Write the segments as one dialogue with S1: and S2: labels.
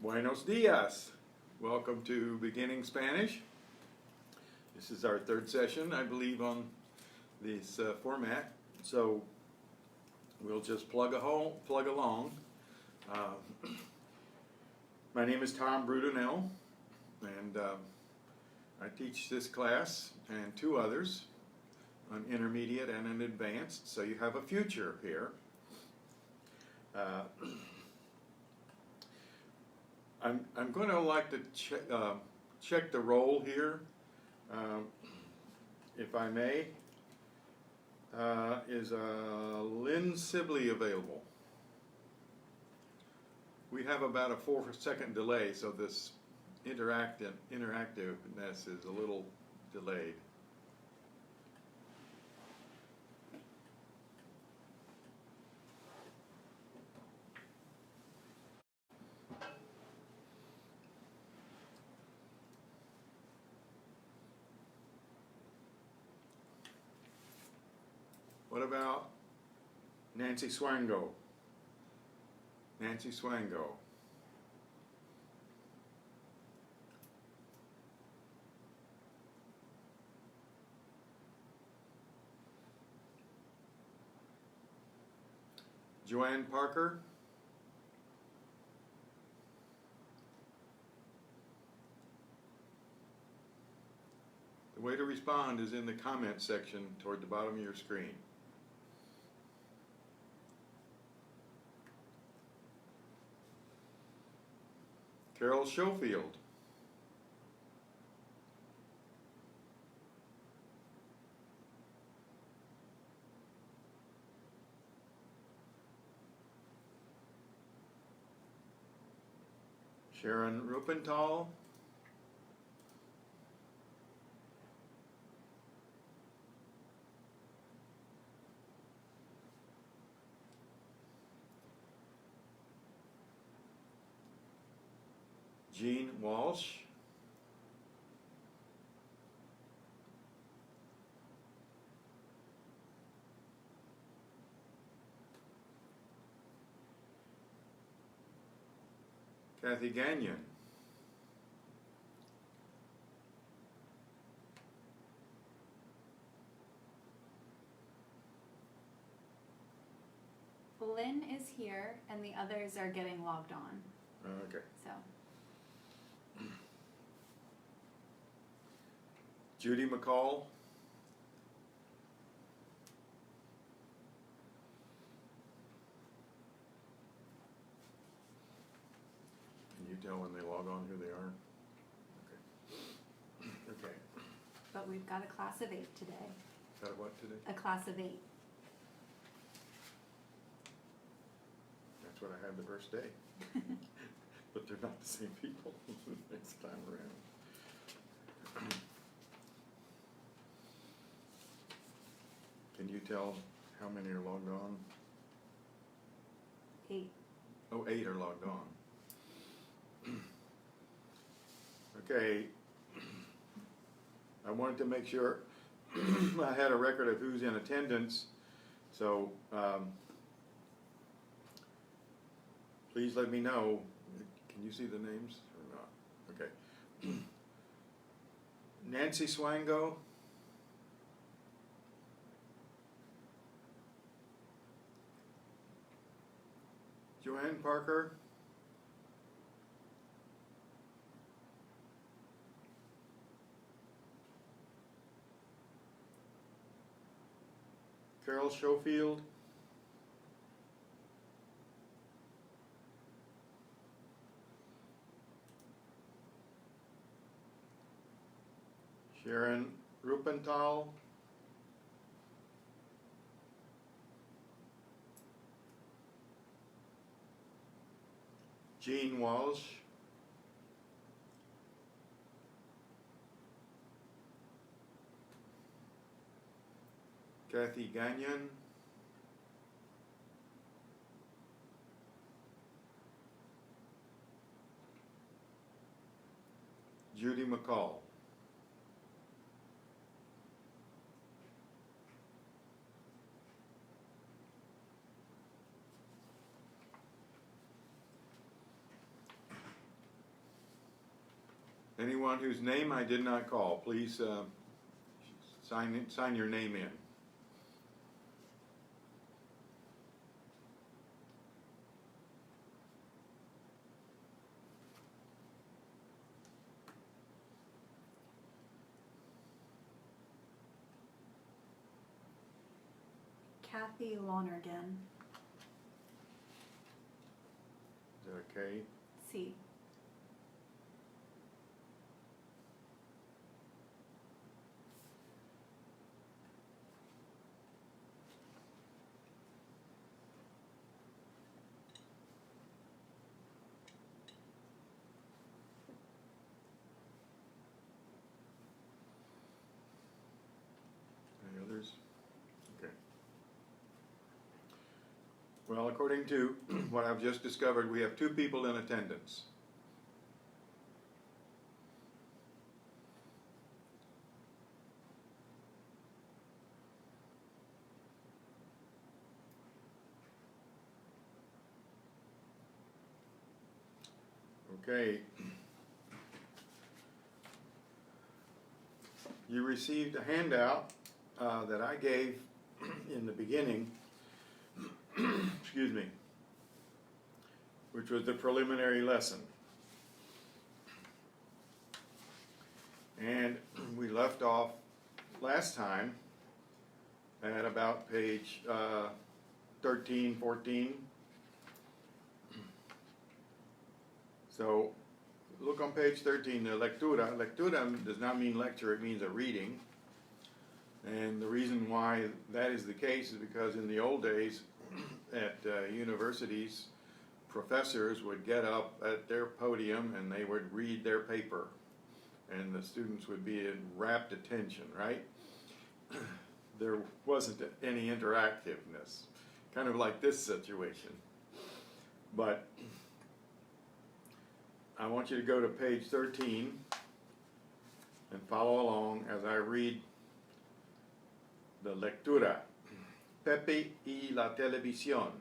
S1: Buenos dias. Welcome to Beginning Spanish. This is our third session, I believe, on this format. So we'll just plug along. My name is Tom Brudenell, and I teach this class and two others, an intermediate and an advanced, so you have a future here. I'm going to like to check the roll here, if I may. Is Lynn Sibley available? We have about a 4-second delay, so this interactiveness is a little delayed. What about Nancy Swango? Nancy Swango. Joanne Parker? The way to respond is in the comment section toward the bottom of your screen. Carol Schofield. Sharon Rupenthal. Jean Walsh. Kathy Gagnon.
S2: Lynn is here, and the others are getting logged on.
S1: Okay.
S2: So,
S1: Judy McCall. Can you tell when they log on who they are? Okay. Okay.
S2: but we've got a class of 8 today.
S1: Got a what today?
S2: A class of 8.
S1: That's what I had the first day. But they're not the same people next time around. Can you tell how many are logged on?
S2: 8.
S1: Oh, 8 are logged on. Okay. I wanted to make sure I had a record of who's in attendance, so please let me know. Can you see the names or not? Okay. Nancy Swango. Joanne Parker. Carol Schofield. Sharon Rupenthal. Jean Walsh. Kathy Gagnon. Judy McCall. Anyone whose name I did not call, please sign your name in.
S2: Kathy Lonergan.
S1: Is that okay?
S2: C.
S1: Any others? Okay. Well, according to what I've just discovered, we have 2 people in attendance. Okay. You received a handout that I gave in the beginning, excuse me, which was the preliminary lesson. And we left off last time at about page 13, 14. So look on page 13, the lectura. Lectura does not mean lecture, it means a reading. And the reason why that is the case is because in the old days at universities, professors would get up at their podium and they would read their paper. And the students would be in rapt attention, right? There wasn't any interactiveness, kind of like this situation. But I want you to go to page 13 and follow along as I read the lectura. Pepe y la televisión.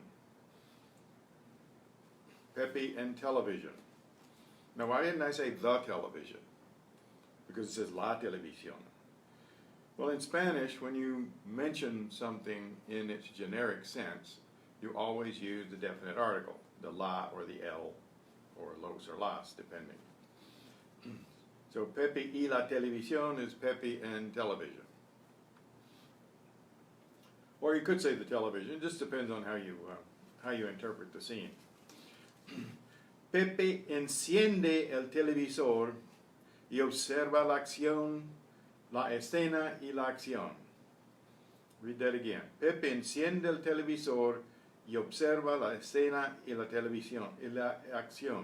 S1: Pepe and television. Now, why didn't I say the television? Because it says la televisión. Well, in Spanish, when you mention something in its generic sense, you always use the definite article, the la or the el, or los or las, depending. So Pepe y la televisión is Pepe and television. Or you could say the television. It just depends on how you interpret the scene. Pepe enciende el televisor y observa la acción, la escena y la acción. Read that again. Pepe enciende el televisor y observa la escena y la televisión y la acción.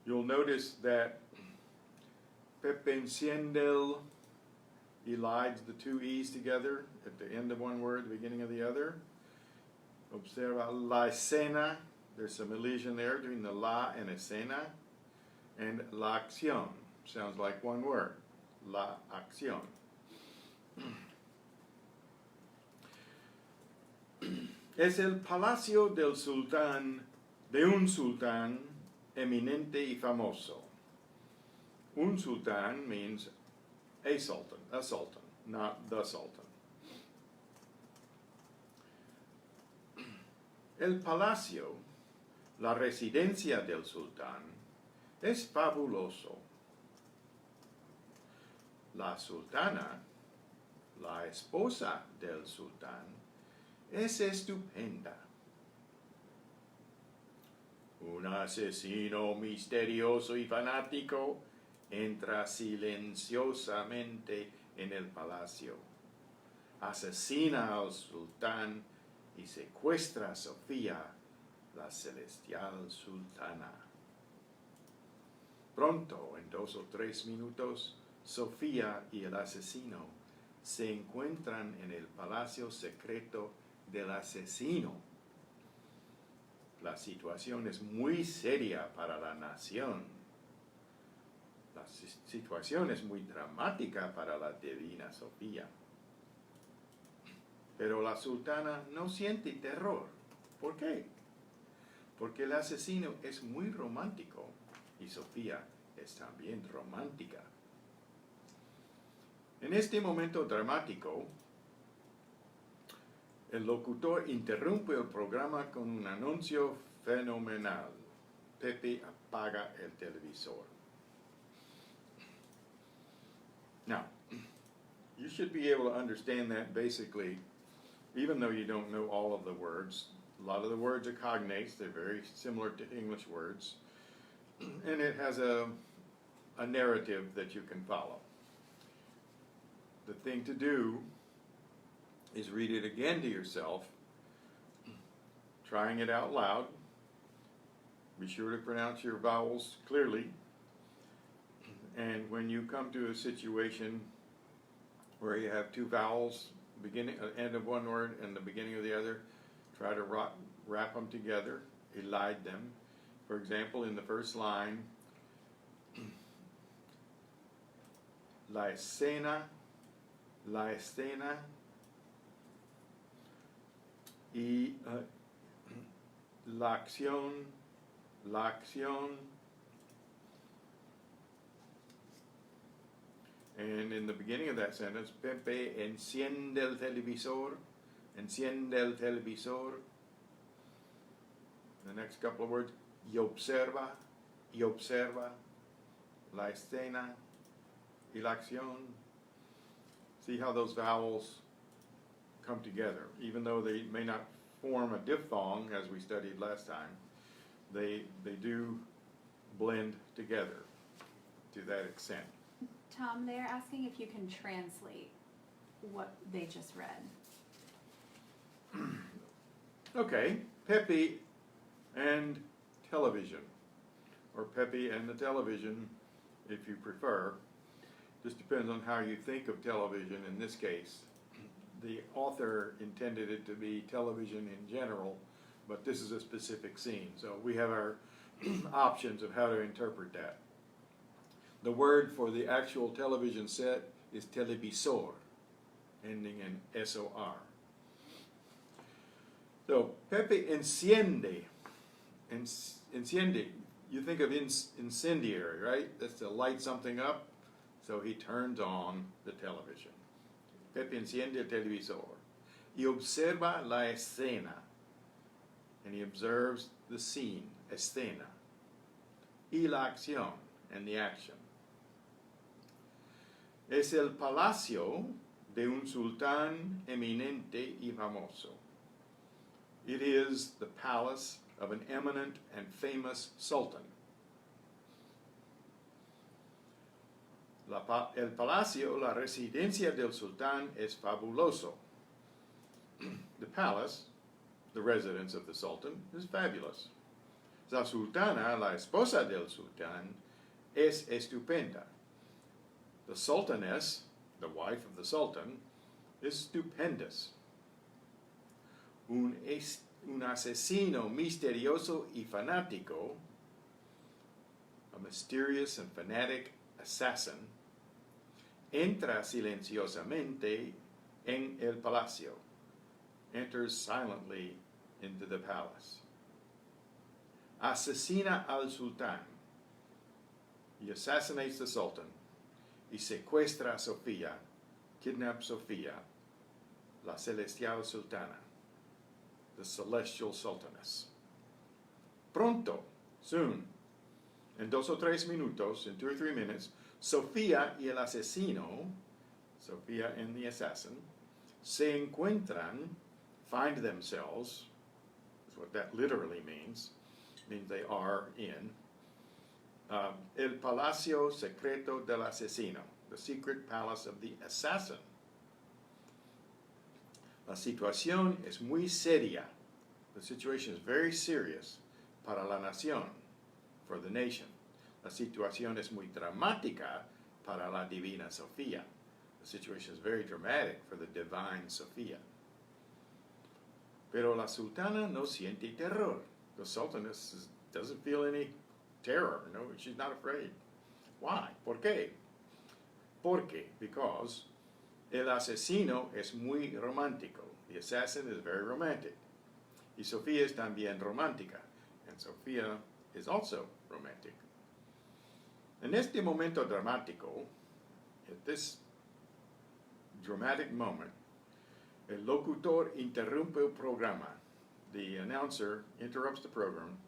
S1: You'll notice that Pepe enciende el elides the 2 E's together at the end of one word, the beginning of the other. Observa la escena. There's some elision there between the la and escena. And la acción. Sounds like one word. La acción. Es el palacio del sultán, de un sultán eminente y famoso. Un sultán means a sultan, not the sultan. El palacio, la residencia del sultán, es fabuloso. La sultana, la esposa del sultán, es estupenda. Un asesino misterioso y fanático entra silenciosamente en el palacio, asesina al sultán y secuestra a Sofía, la celestial sultana. Pronto, en 2 o 3 minutos, Sofía y el asesino se encuentran en el palacio secreto del asesino. La situación es muy seria para la nación. La situación es muy dramática para la divina Sofía. Pero la sultana no siente terror. ¿Por qué? Porque el asesino es muy romántico y Sofía es también romántica. En este momento dramático, el locutor interrumpe el programa con un anuncio fenomenal. Pepe apaga el televisor. Now, you should be able to understand that basically, even though you don't know all of the words. A lot of the words are cognates. They're very similar to English words. And it has a narrative that you can follow. The thing to do is read it again to yourself, trying it out loud. Be sure to pronounce your vowels clearly. And when you come to a situation where you have two vowels, end of one word and the beginning of the other, try to wrap them together, elide them. For example, in the first line, la escena, y la acción, and in the beginning of that sentence, Pepe enciende el televisor, enciende el televisor. The next couple of words, y observa, la escena y la acción. See how those vowels come together. Even though they may not form a diphthong, as we studied last time, they do blend together to that extent.
S2: Tom, they're asking if you can translate what they just read.
S1: Okay, Pepe and television, or Pepe and the television, if you prefer. Just depends on how you think of television in this case. The author intended it to be television in general, but this is a specific scene. So we have our options of how to interpret that. The word for the actual television set is televisor, ending in S-O-R. So, Pepe enciende. Enciende, you think of incendiary, right? That's to light something up. So he turns on the television. Pepe enciende el televisor. Y observa la escena. And he observes the scene, escena. Y la acción, and the action. Es el palacio de un sultán eminente y famoso. It is the palace of an eminent and famous sultan. El palacio, la residencia del sultán, es fabuloso. The palace, the residence of the sultan, is fabulous. La sultana, la esposa del sultán, es estupenda. The sultaness, the wife of the sultan, is stupendous. Un asesino misterioso y fanático, a mysterious and fanatic assassin, entra silenciosamente en el palacio, enters silently into the palace. Asesina al sultán, he assassinates the sultan, y secuestra a Sofía, kidnaps Sofía, la celestial sultana, the celestial sultaness. Pronto, soon, en 2 o 3 minutos, in 2 or 3 minutes, Sofía y el asesino, Sofía and the assassin, se encuentran, find themselves, is what that literally means they are in, el palacio secreto del asesino, the secret palace of the assassin. La situación es muy seria. The situation is very serious para la nación, for the nation. La situación es muy dramática para la divina Sofía. The situation is very dramatic for the divine Sofía. Pero la sultana no siente terror. The sultaness doesn't feel any terror. No, she's not afraid. Why? ¿Por qué? Because el asesino es muy romántico. The assassin is very romantic. Y Sofía es también romántica. And Sofía is also romantic. En este momento dramático, at this dramatic moment, el locutor interrumpe el programa. The announcer interrupts the program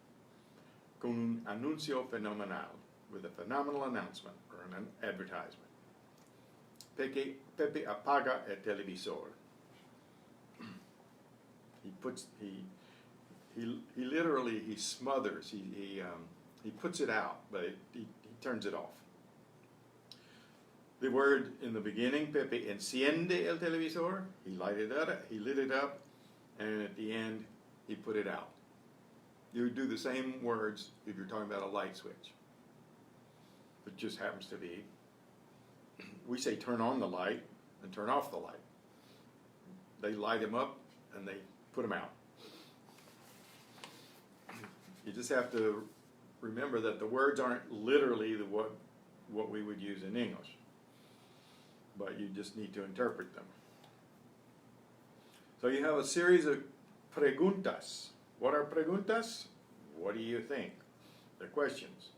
S1: con un anuncio fenomenal, with a phenomenal announcement or an advertisement. Pepe apaga el televisor. He literally smothers. He puts it out, but he turns it off. The word in the beginning, Pepe enciende el televisor. He lit it up, and at the end, he put it out. You would do the same words if you're talking about a light switch. It just happens to be. We say turn on the light and turn off the light. They light them up and they put them out. You just have to remember that the words aren't literally what we would use in English, but you just need to interpret them. So you have a series of preguntas. What are preguntas? What do you think? They're questions.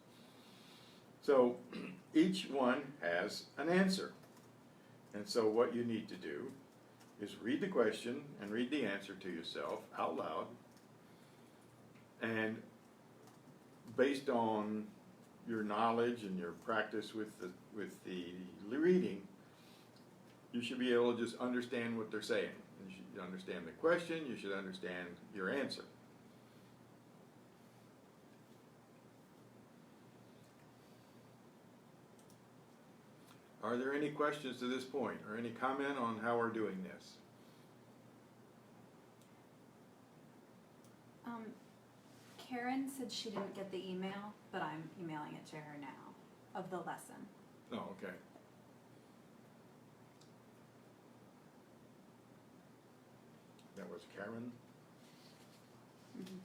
S1: So each one has an answer. And so what you need to do is read the question and read the answer to yourself out loud. And based on your knowledge and your practice with the reading, you should be able to just understand what they're saying. You should understand the question, you should understand your answer. Are there any questions to this point, or any comment on how we're doing this?
S2: Karen said she didn't get the email, but I'm emailing it to her now, of the lesson.
S1: Oh, okay. That was Karen?
S2: Mm-hmm.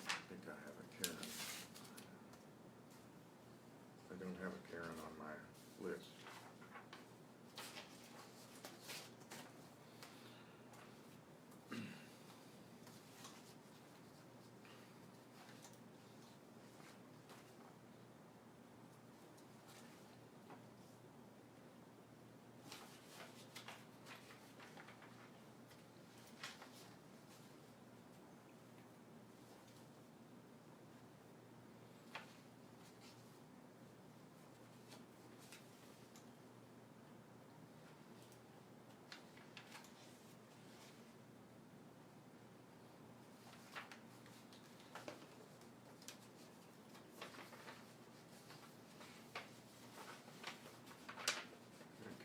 S1: I think I have a Karen. I don't have a Karen on my list.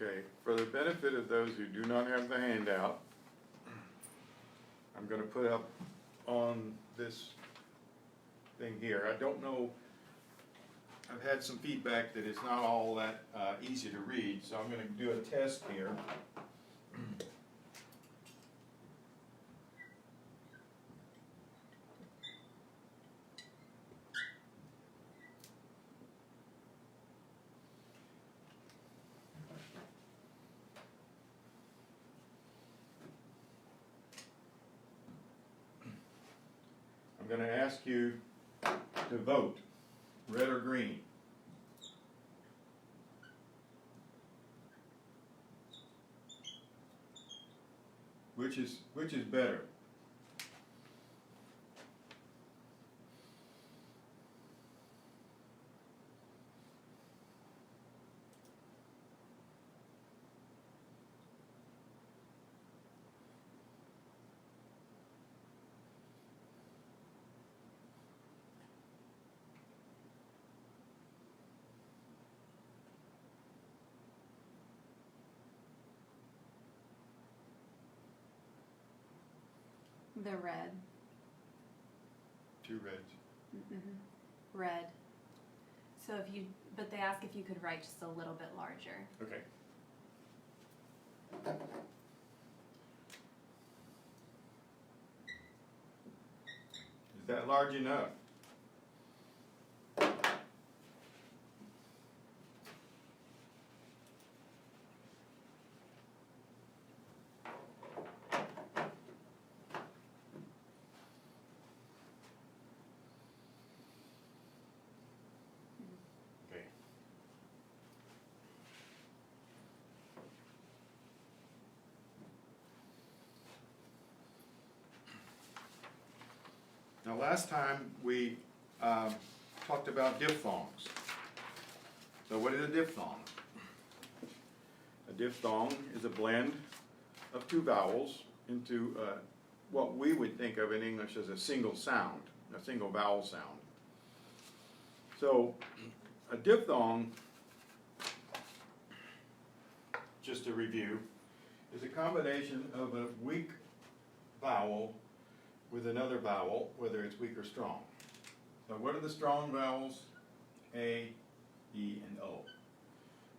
S1: Okay, for the benefit of those who do not have the handout, I'm going to put up on this thing here. I don't know, I've had some feedback that it's not all that easy to read, so I'm going to do a test here. I'm going to ask you to vote, red or green. Which is better?
S2: The red.
S1: Two reds.
S2: Mm-hmm. Red. So but they ask if you could write just a little bit larger.
S1: Okay. Is that large enough? Now, last time we talked about diphthongs. So what is a diphthong? A diphthong is a blend of two vowels into what we would think of in English as a single sound, a single vowel sound. So a diphthong, just to review, is a combination of a weak vowel with another vowel, whether it's weak or strong. So what are the strong vowels? A, E, and O.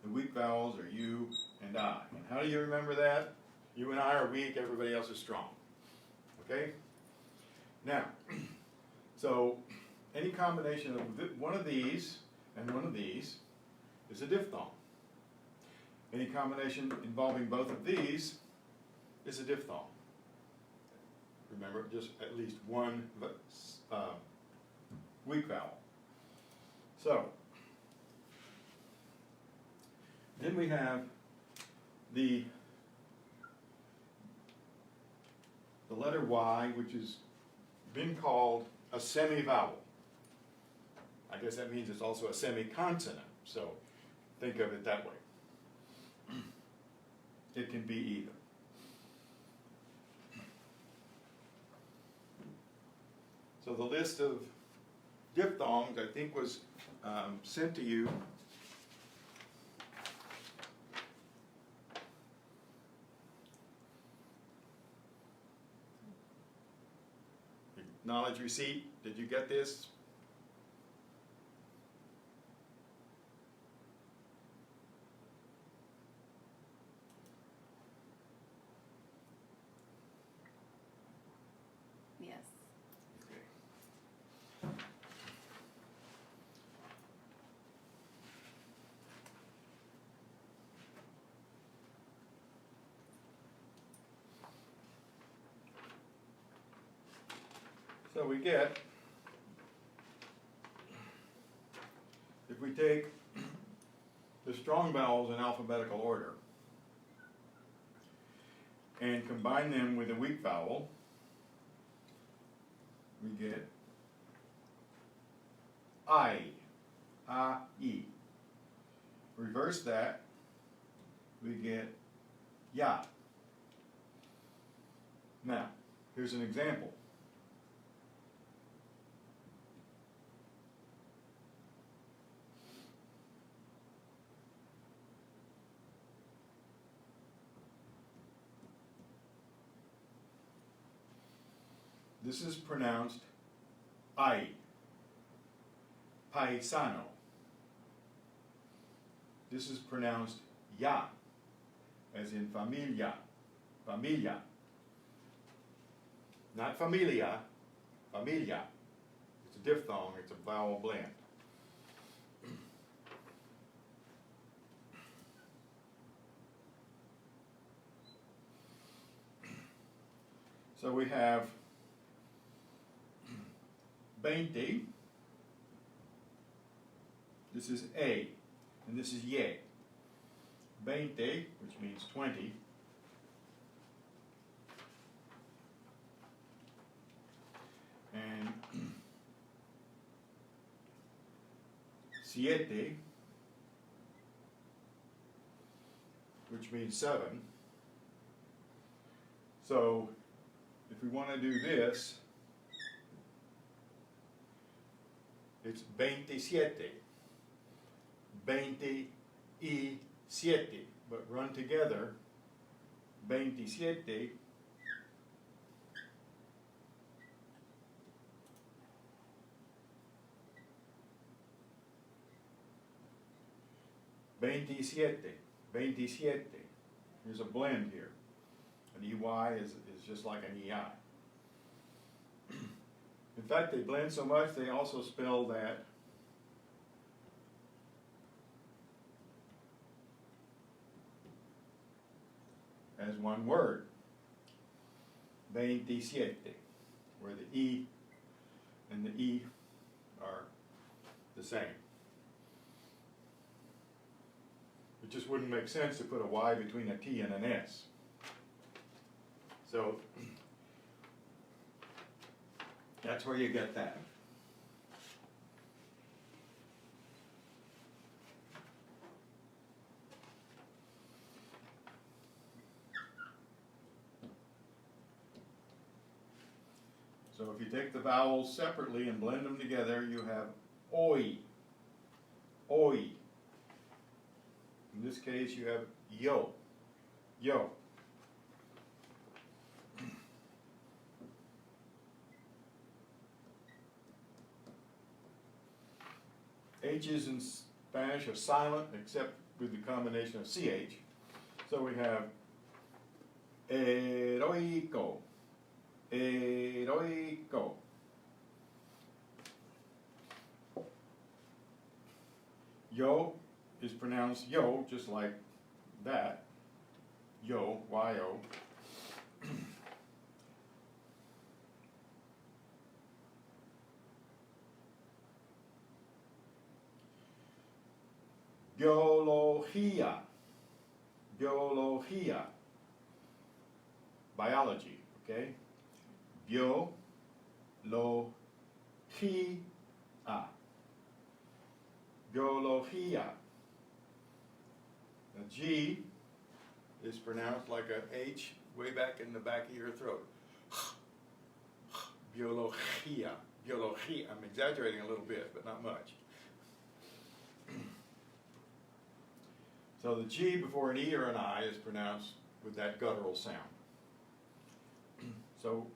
S1: The weak vowels are U and I. And how do you remember that? You and I are weak, everybody else is strong. Okay? Now, so any combination of one of these and one of these is a diphthong. Any combination involving both of these is a diphthong. Remember, just at least one weak vowel. So, then we have the letter Y, which has been called a semi-vowel. I guess that means it's also a semi-consonant, so think of it that way. It can be either. So the list of diphthongs, I think, was sent to you. Acknowledge receipt. Did you get this?
S2: Yes.
S1: Okay. So we get, if we take the strong vowels in alphabetical order and combine them with a weak vowel, we get I, A-E. Reverse that, we get ya. Now, here's an example. This is pronounced I, paisano. This is pronounced ya, as in familia, familia. Not familia, familia. It's a diphthong, it's a vowel blend. So we have 20. This is A, and this is ye. 20, which means 20. And siete, which means 7. So if we want to do this, it's 27. 27, but run together. 27. There's a blend here. An EY is just like an EI. In fact, they blend so much they also spell that as one word. 27, where the E and the E are the same. It just wouldn't make sense to put a Y between a T and an S. So That's where you get that. So if you take the vowels separately and blend them together, you have oi, oi. In this case, you have yo, yo. H's in Spanish are silent except with the combination of CH. So we have heroico, heroico. Yo is pronounced yo, just like that. Yo, Y-O. Biología, biología, biology, okay? Biología. Biología. The G is pronounced like a H way back in the back of your throat. Biología, biología. I'm exaggerating a little bit, but not much. So the G before an E or an I is pronounced with that guttural sound. So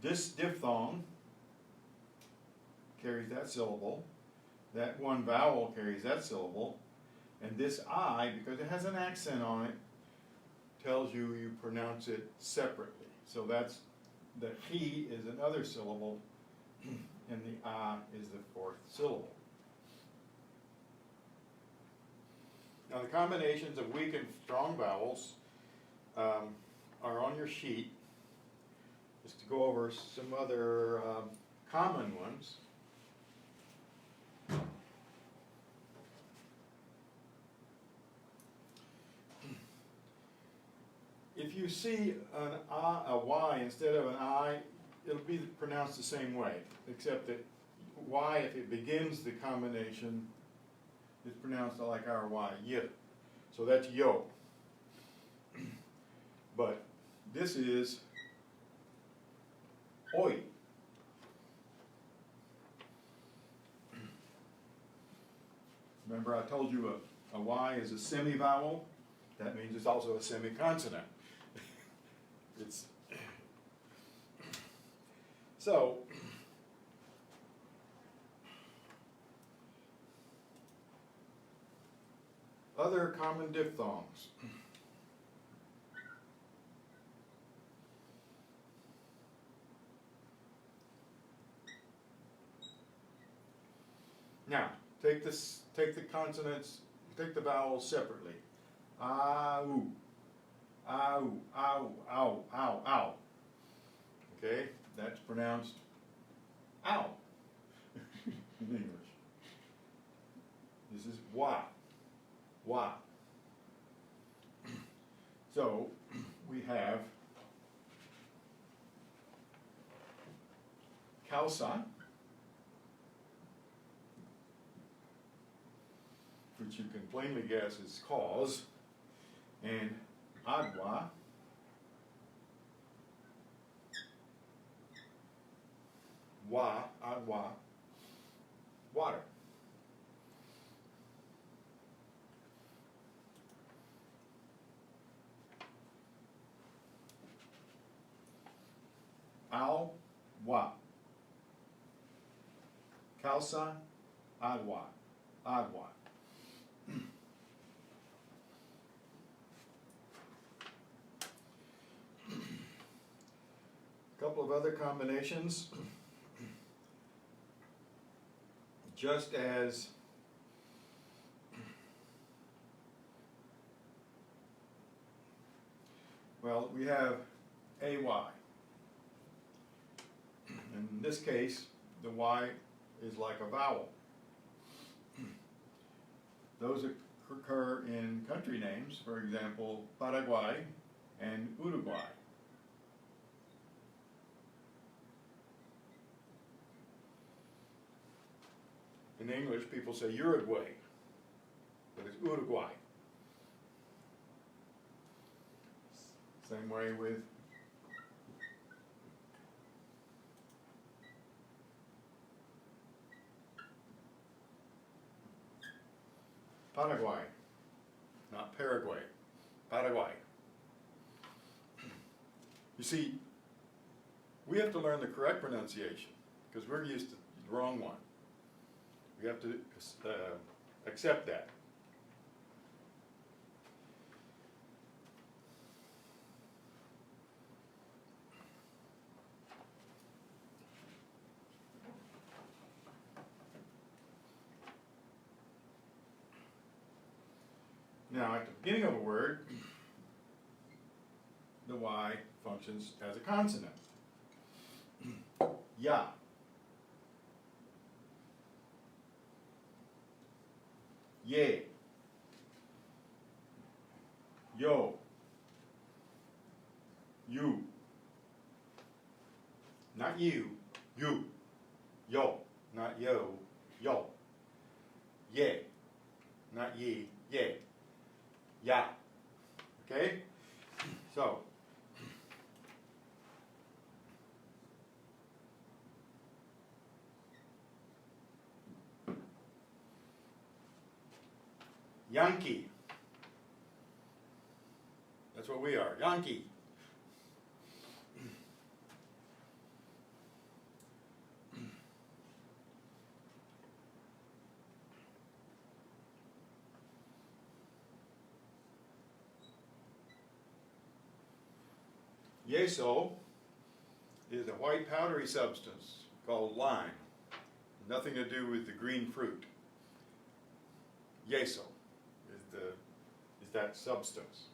S1: this diphthong carries that syllable. That one vowel carries that syllable. And this I, because it has an accent on it, tells you you pronounce it separately. So that's the he is another syllable, and the ah is the fourth syllable. Now the combinations of weak and strong vowels are on your sheet. Just to go over some other common ones. If you see a Y instead of an I, it'll be pronounced the same way, except that Y, if it begins the combination, is pronounced like our Y, y. So that's yo. But this is oi. Remember I told you a Y is a semi-vowel? That means it's also a semi-consonant. It's so other common diphthongs. Now, take the consonants, take the vowels separately. Ah-oo, ah-oo, ow, ow, ow, ow. Okay, that's pronounced ow in English. This is wa, wa. So we have causa, which you can plainly guess is cause, and agua, agua, water. Agua. Causa, agua, agua. A couple of other combinations. Just as well, we have AY. In this case, the Y is like a vowel. Those occur in country names, for example, Paraguay and Uruguay. In English, people say Uruguay, but it's Uruguay. Same way with Paraguay, not Paraguay, Paraguay. You see, we have to learn the correct pronunciation because we're used to the wrong one. We have to accept that. Now, at the beginning of a word, the Y functions as a consonant. Ya. Ye. Yo. You. Not you. You. Yo. Not yo. Yo. Ye. Not ye. Ye. Ya. Okay? So, Yankee. That's what we are. Yankee. Yeso is a white powdery substance called lime. Nothing to do with the green fruit. Yeso is that substance.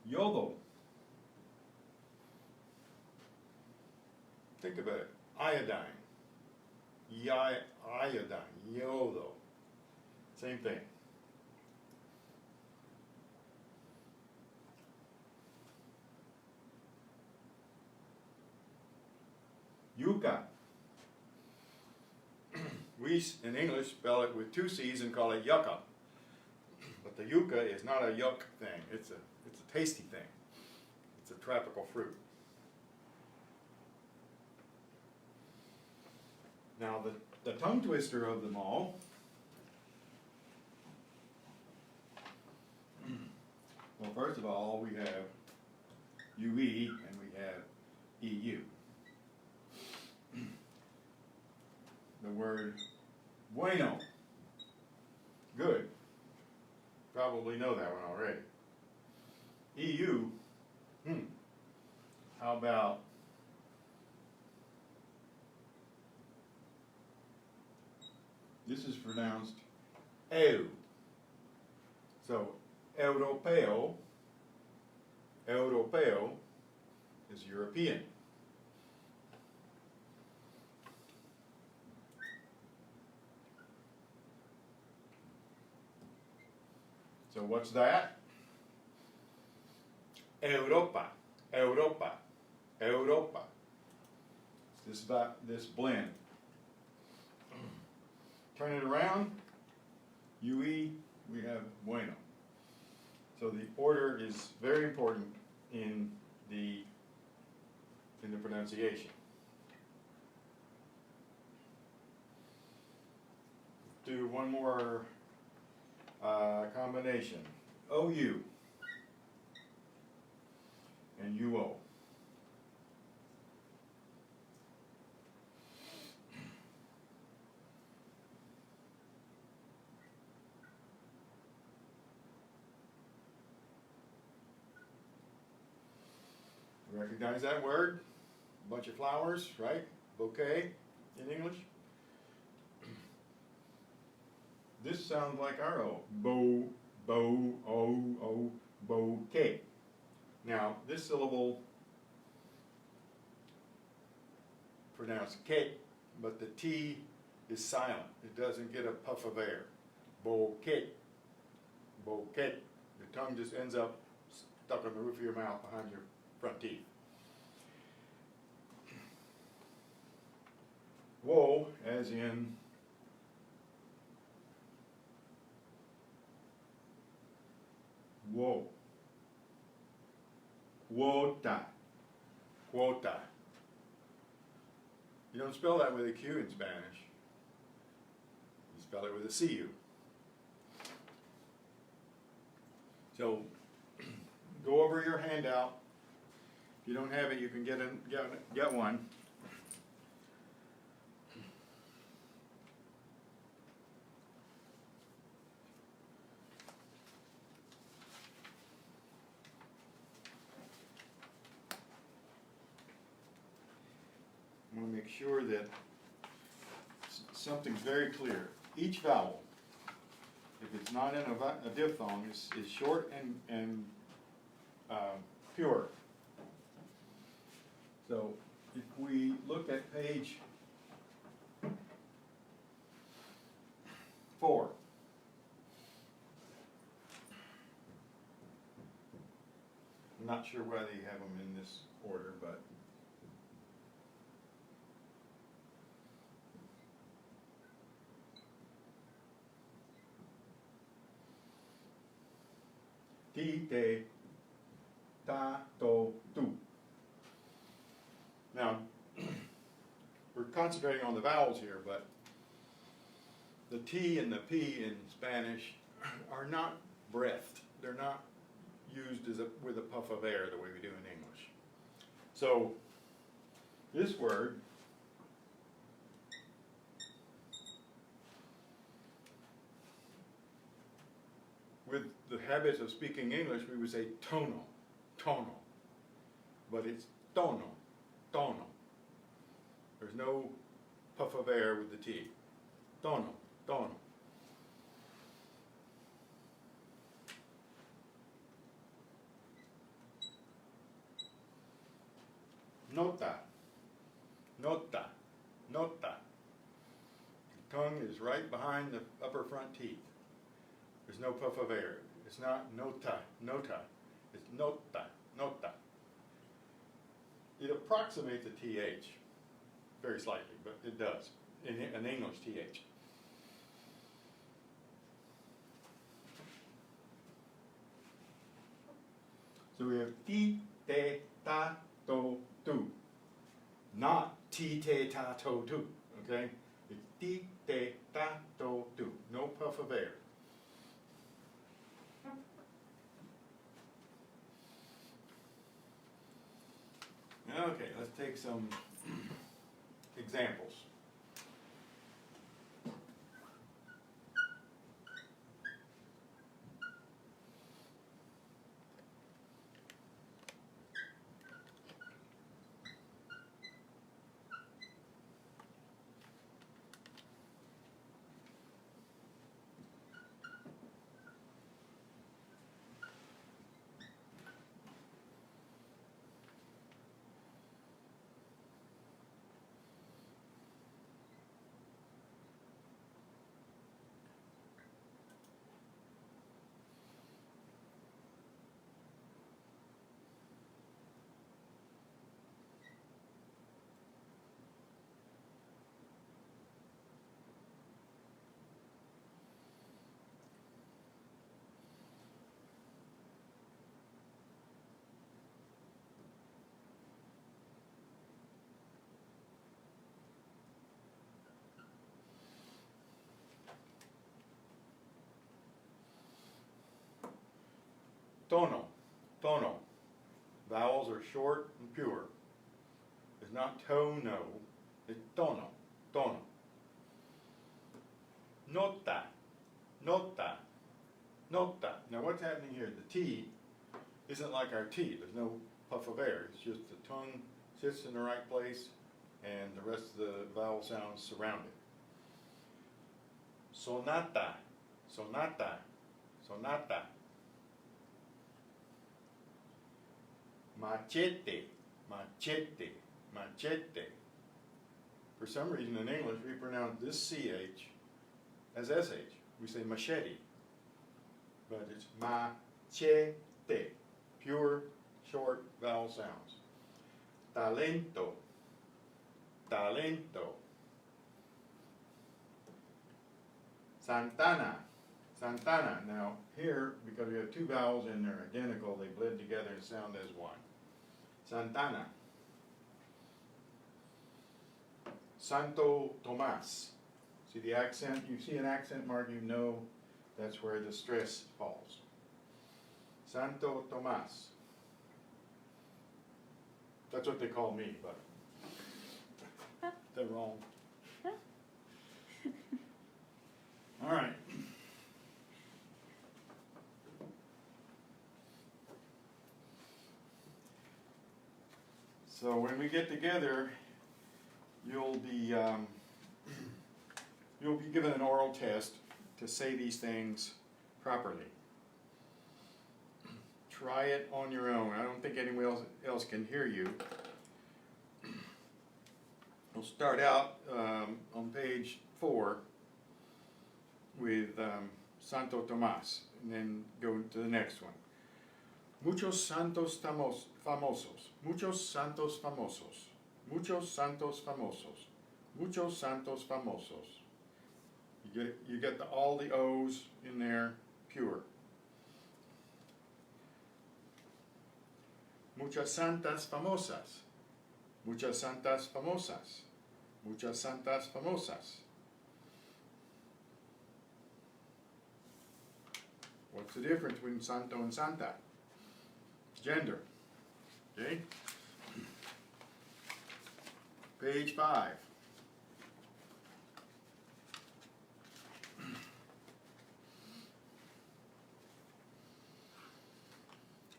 S1: Yodo. Think about it. Iodine. Iodine. Yodo. Same thing. Yucca. We, in English, spell it with two C's and call it yucca. But the yucca is not a yuck thing. It's a tasty thing. It's a tropical fruit. Now, the tongue twister of them all, well, first of all, we have UE and we have EU. The word bueno. Good. Probably know that one already. EU. How about this is pronounced eu. So europeo is European. So what's that? Europa. This blend. Turn it around. UE, we have bueno. So the order is very important in the pronunciation. Do one more combination. OU and UO. Recognize that word? A bunch of flowers, right? Bouquet in English. This sounds like our O. Bouquet. Now, this syllable pronounced K, but the T is silent. It doesn't get a puff of air. Bouquet. Bouquet. Your tongue just ends up stuck on the roof of your mouth behind your front teeth. Wo, as in wo. Quota. Quota. You don't spell that with a Q in Spanish. You spell it with a CU. So, go over your handout. If you don't have it, you can get one. I want to make sure that something's very clear. Each vowel, if it's not in a diphthong, is short and pure. So if we look at page 4, I'm not sure why they have them in this order, but ti, te, ta, to, tu. Now, we're concentrating on the vowels here, but the T and the P in Spanish are not breathed. They're not used with a puff of air the way we do in English. So, this word with the habits of speaking English, we would say tonal, tonal. But it's tono, tono. There's no puff of air with the T. Tono, tono. Nota, nota, nota. The tongue is right behind the upper front teeth. There's no puff of air. It's not nota, nota. It's nota, nota. It approximates a TH very slightly, but it does in an English TH. So we have ti, te, ta, to, tu. Not ti, te, ta, to, tu. Okay? It's ti, te, ta, to, tu. No puff of air. Okay, let's take some examples. Tono, tono. Vowels are short and pure. It's not tono, it's tono, tono. Nota, nota, nota. Now what's happening here? The T isn't like our T. There's no puff of air. It's just the tongue sits in the right place and the rest of the vowel sounds surround it. Sonata, sonata, sonata. Machete, machete, machete. For some reason in English we pronounce this CH as SH. We say machete. But it's machete. Pure, short vowel sounds. Talento, talento, Santana. Santana. Now here, because we have two vowels and they're identical, they blend together and sound as one. Santana. Santo Tomas. See the accent? You see an accent mark, you know that's where the stress falls. Santo Tomas. That's what they call me, but they're wrong. All right. So when we get together, you'll be given an oral test to say these things properly. Try it on your own. I don't think anyone else can hear you. We'll start out on page 4 with Santo Tomas, and then go to the next one. Muchos santos famosos. Muchos santos famosos. Muchos santos famosos. Muchos santos famosos. You get all the O's in there pure. Muchas santas famosas. Muchas santas famosas. Muchas santas famosas. What's the difference between santo and santa? Gender. Okay? Page 5.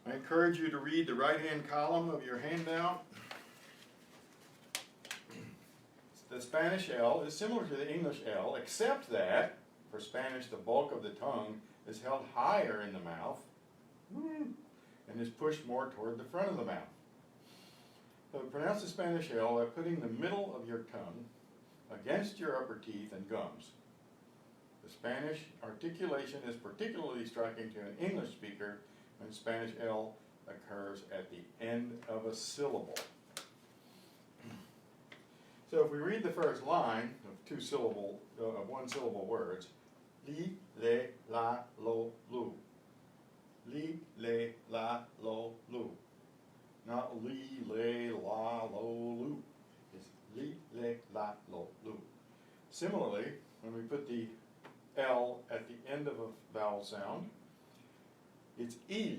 S1: I encourage you to read the right-hand column of your handout. The Spanish L is similar to the English L, except that for Spanish the bulk of the tongue is held higher in the mouth and is pushed more toward the front of the mouth. So pronounce the Spanish L by putting the middle of your tongue against your upper teeth and gums. The Spanish articulation is particularly striking to an English speaker when Spanish L occurs at the end of a syllable. So if we read the first line of one syllable words, li, le, la, lo, lu. Li, le, la, lo, lu. Not li, le, la, lo, lu. It's li, le, la, lo, lu. Similarly, when we put the L at the end of a vowel sound, it's il,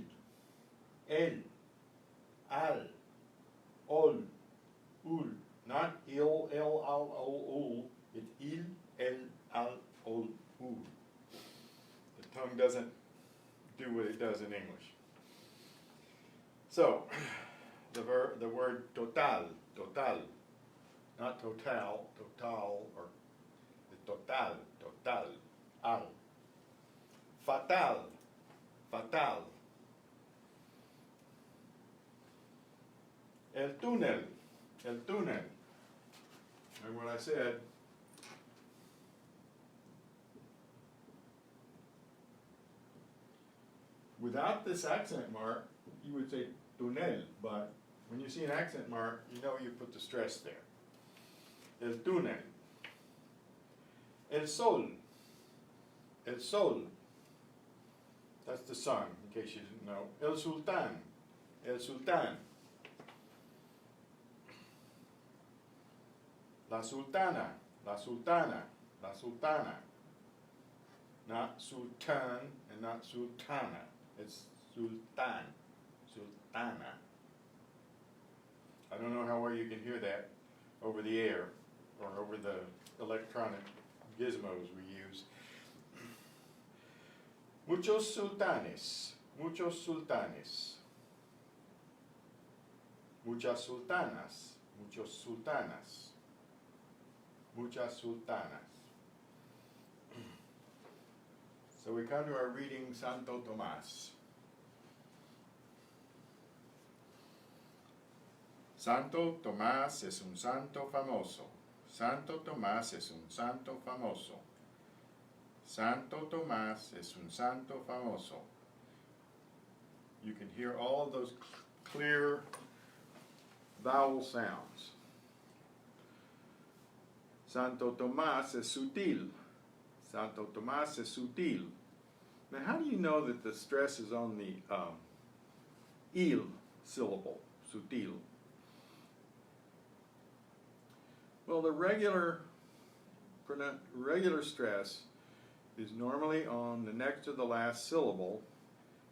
S1: el, al, ol, ul. Not il, el, al, ol, ul. It's il, el, al, ol, ul. The tongue doesn't do what it does in English. So, the word total, total, not total, total, or total, total, al. Fatal, fatal. El túnel, el túnel. And what I said, without this accent mark, you would say túnel, but when you see an accent mark, you know you put the stress there. El túnel. El sol. El sol. That's the sun, in case you didn't know. El sultán. El sultán. La sultana. La sultana. La sultana. Not sultan and not sultana. It's sultan. Sultana. I don't know how well you can hear that over the air or over the electronic gizmos we use. Muchos sultanes. Muchos sultanes. Muchas sultanas. Muchos sultanas. Muchas sultanas. So we come to our reading Santo Tomas. Santo Tomás es un santo famoso. Santo Tomás es un santo famoso. Santo Tomás es un santo famoso. You can hear all of those clear vowel sounds. Santo Tomás es sutil. Santo Tomás es sutil. Now, how do you know that the stress is on the il syllable, sutil? Well, the regular stress is normally on the next to the last syllable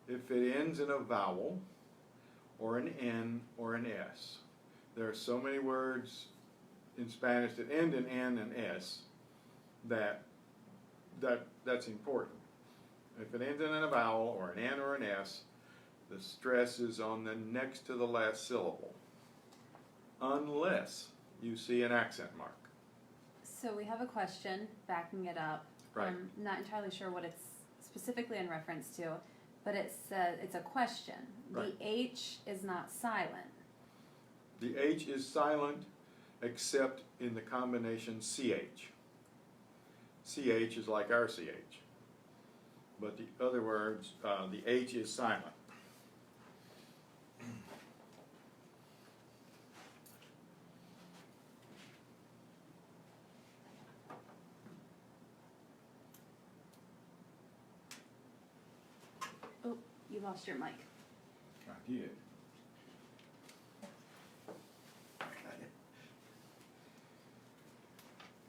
S1: if it ends in a vowel or an N or an S. There are so many words in Spanish that end in N and S that's important. If it ends in a vowel or an N or an S, the stress is on the next to the last syllable, unless you see an accent mark.
S2: So we have a question backing it up.
S1: Right.
S2: I'm not entirely sure what it's specifically in reference to, but it says it's a question.
S1: Right.
S2: The H is not silent.
S1: The H is silent except in the combination CH. CH is like our CH. But the other words, the H is silent.
S2: Oh, you lost your mic.
S1: I did.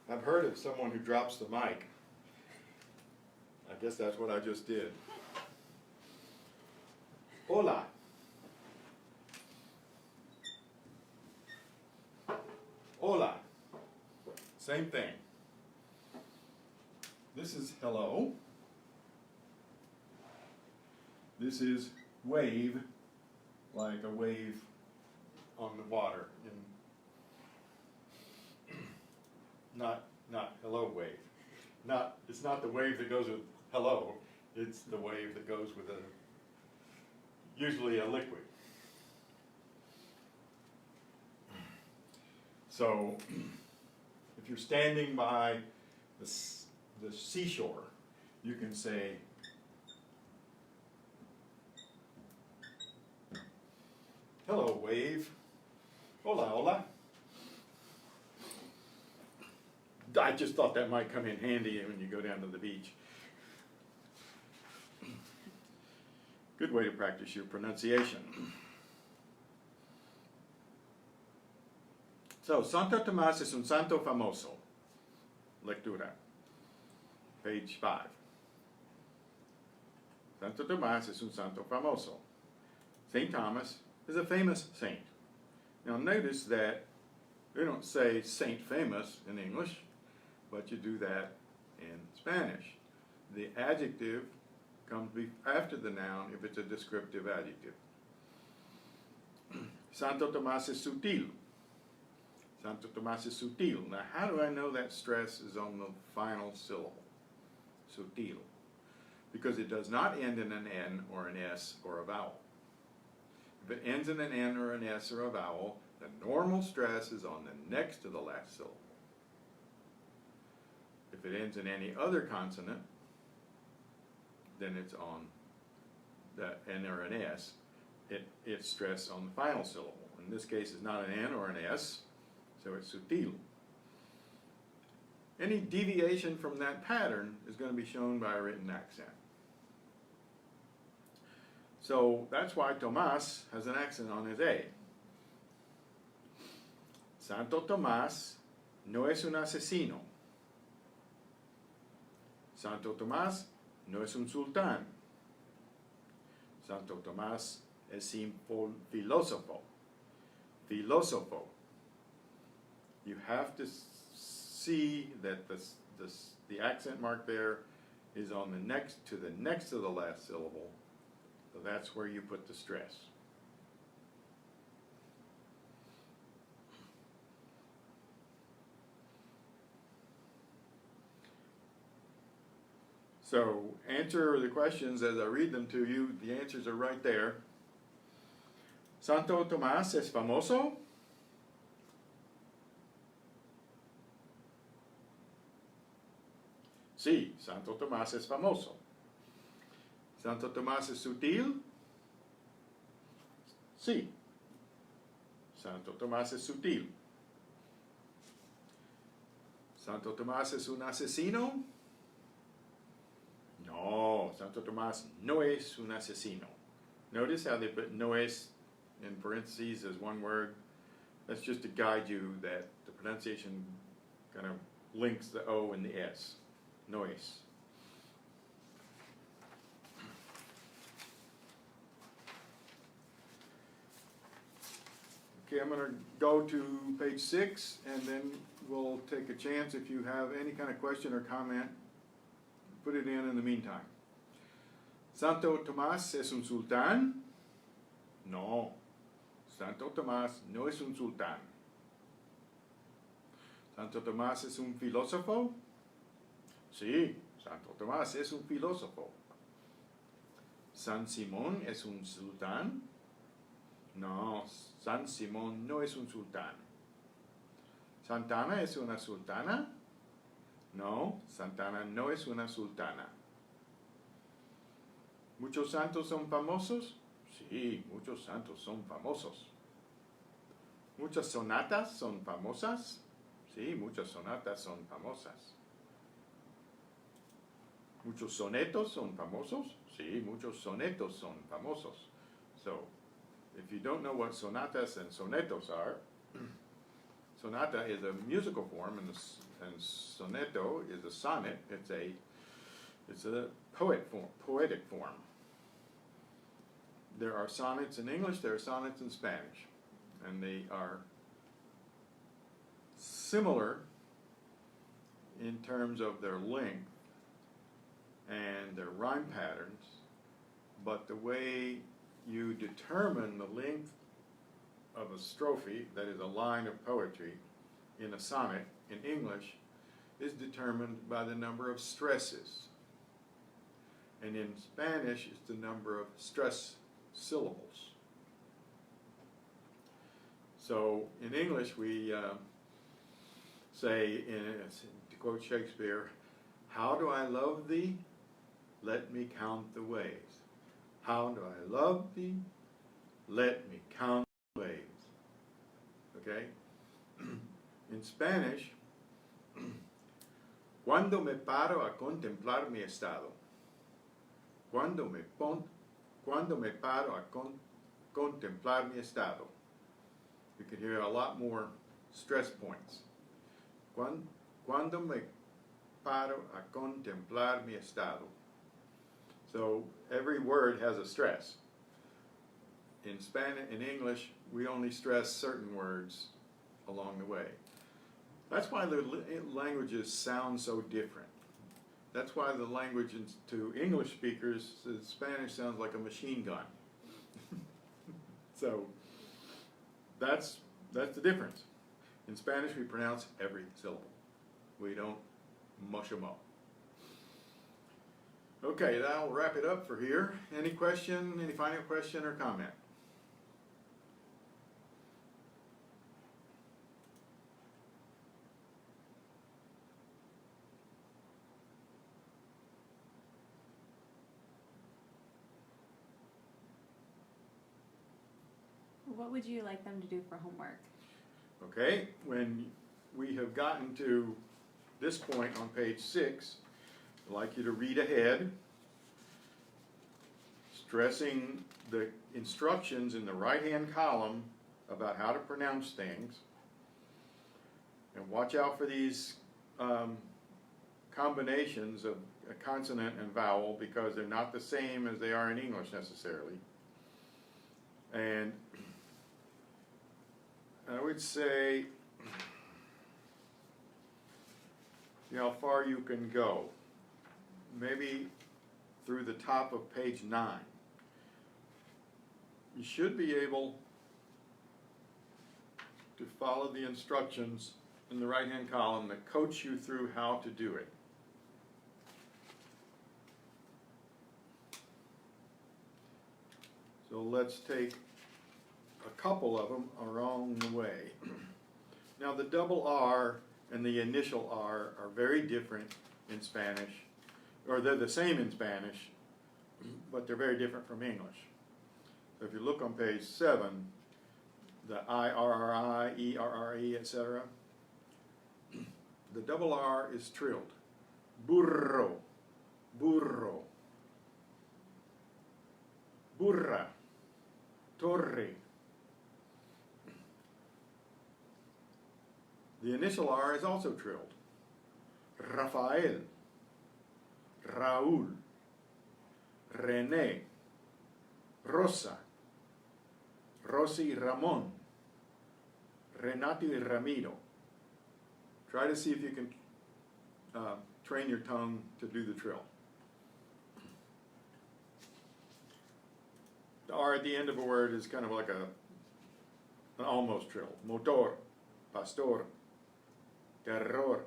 S1: I've heard of someone who drops the mic. I guess that's what I just did. Hola. Hola. Same thing. This is hello. This is wave, like a wave on the water. Not hello wave. It's not the wave that goes with hello. It's the wave that goes with usually a liquid. So, if you're standing by the seashore, you can say, hello wave, hola hola. I just thought that might come in handy when you go down to the beach. Good way to practice your pronunciation. So, Santo Tomás es un santo famoso. Lectura. Page 5. Santo Tomás es un santo famoso. St. Thomas is a famous saint. Now notice that we don't say saint famous in English, but you do that in Spanish. The adjective comes after the noun if it's a descriptive adjective. Santo Tomás es sutil. Santo Tomás es sutil. Now how do I know that stress is on the final syllable? Sutil. Because it does not end in an N or an S or a vowel. If it ends in an N or an S or a vowel, the normal stress is on the next to the last syllable. If it ends in any other consonant, then it's on the N or an S. It's stress on the final syllable. In this case, it's not an N or an S, so it's sutil. Any deviation from that pattern is going to be shown by a written accent. So that's why Tomás has an accent on his A. Santo Tomás no es un asesino. Santo Tomás no es un sultán. Santo Tomás es un filósofo. Filósofo. You have to see that the accent mark there is on the next to the last syllable. So that's where you put the stress. So answer the questions as I read them to you. The answers are right there. Santo Tomás es famoso. Sí, Santo Tomás es famoso. Santo Tomás es sutil. Sí, Santo Tomás es sutil. Santo Tomás es un asesino. No, Santo Tomás no es un asesino. Notice how they put no es in parentheses as one word. That's just to guide you that the pronunciation kind of links the O and the S. No es. Okay, I'm going to go to page 6, and then we'll take a chance. If you have any kind of question or comment, put it in the meantime. ¿Santo Tomás es un sultán? No. Santo Tomás no es un sultán. ¿Santo Tomás es un filósofo? Sí, Santo Tomás es un filósofo. ¿San Simón es un sultán? No, San Simón no es un sultán. ¿Santana es una sultana? No, Santana no es una sultana. ¿Muchos santos son famosos? Sí, muchos santos son famosos. ¿Muchas sonatas son famosas? Sí, muchas sonatas son famosas. ¿Muchos sonetos son famosos? Sí, muchos sonetos son famosos. So, if you don't know what sonatas and sonetos are, sonata is a musical form, and soneto is a sonnet. It's a poetic form. There are sonnets in English, there are sonnets in Spanish, and they are similar in terms of their length and their rhyme patterns, but the way you determine the length of a strophe, that is a line of poetry, in a sonnet in English, is determined by the number of stresses. And in Spanish, it's the number of stress syllables. So in English, we say, to quote Shakespeare, "How do I love thee? Let me count the ways. How do I love thee? Let me count the ways." Okay? In Spanish, cuando me paro a contemplar mi estado. Cuando me paro a contemplar mi estado. You can hear a lot more stress points. Cuando me paro a contemplar mi estado. So every word has a stress. In English, we only stress certain words along the way. That's why the languages sound so different. That's why the language to English speakers, Spanish sounds like a machine gun. So that's the difference. In Spanish, we pronounce every syllable. We don't mush them up. Okay, that'll wrap it up for here. Any question, any final question or comment?
S2: What would you like them to do for homework?
S1: Okay, when we have gotten to this point on page 6, I'd like you to read ahead, stressing the instructions in the right-hand column about how to pronounce things. And watch out for these combinations of a consonant and vowel, because they're not the same as they are in English necessarily. And I would say, see how far you can go. Maybe through the top of page 9. You should be able to follow the instructions in the right-hand column that coach you through how to do it. So let's take a couple of them along the way. Now the double R and the initial R are very different in Spanish, or they're the same in Spanish, but they're very different from English. So if you look on page 7, the IRRI, ERRE, etc., the double R is trilled. Burro. burro, burra, torre. The initial R is also trilled. Rafael, Raúl, René, Rosa, Rosy Ramon, Renato y Ramiro. Try to see if you can train your tongue to do the trill. The R at the end of a word is kind of like an almost trill. Motor, pastor, terror.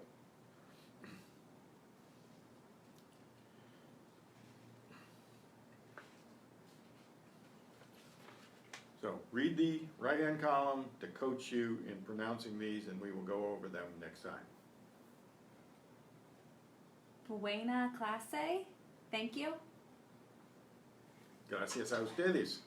S1: So read the right-hand column to coach you in pronouncing these, and we will go over them next time.
S2: Buena clase. Thank you.
S1: Gracias a ustedes.